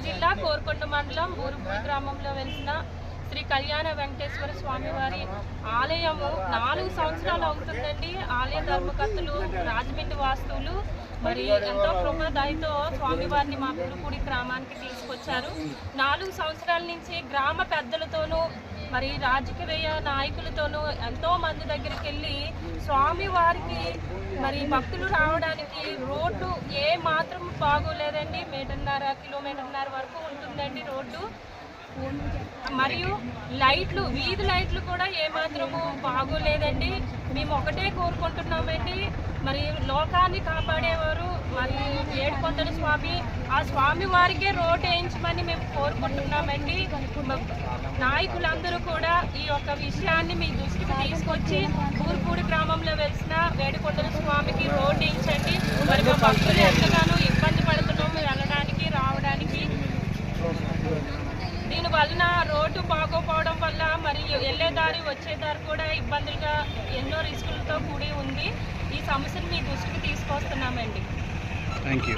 జిల్లా కోరుకొండ మండలం బూరుపూడి గ్రామంలో వెలిసిన శ్రీ కళ్యాణ వెంకటేశ్వర స్వామి వారి ఆలయము 4 సంవత్సరాలు అవుతుందండి. ఆలయ ధర్మకర్తలు రాజమండ్రి వాస్తువులు మరి ఎంతో కృపదయతో స్వామివారిని మా బూరుపూడి గ్రామానికి తీసుకొచ్చారు. 4 సంవత్సరాల నుంచి గ్రామ పెద్దలతోనూ మరి రాజకీయ నాయకులతోనూ ఎంతో మంది దగ్గరికి వెళ్ళి స్వామివారికి మరి భక్తులు రావడానికి రోడ్డు ఏ మాత్రం బాగోలేదండి. కిలోమీటర్న్నర వరకు ఉంటుందండి రోడ్డు. మరియు లైట్లు, వీధి లైట్లు కూడా ఏమాత్రము బాగోలేదండి. మేము ఒకటే కోరుకుంటున్నామండి, మరి లోకాన్ని కాపాడేవారు మరి ఏడుకొండల స్వామి, ఆ స్వామి వారికే రోడ్డు వేయించమని మేము కోరుకుంటున్నామండి. నాయకులందరూ కూడా ఈ యొక్క విషయాన్ని మీ దృష్టికి తీసుకొచ్చి బూరుపూడి గ్రామంలో వెలిసిన ఏడుకొండల స్వామికి రోడ్డు వేయించండి. మరి మా భక్తులు ఎంతగానో ఇబ్బంది పడుతున్నాము వెళ్ళడానికి రావడానికి. దీనివలన రోడ్డు బాగోపోవడం వల్ల మరి వెళ్ళేదారి వచ్చేదారి కూడా ఇబ్బందులుగా ఎన్నో రిస్కులతో కూడి ఉంది. ఈ సమస్యను మీ దృష్టికి తీసుకొస్తున్నామండి. Thank you.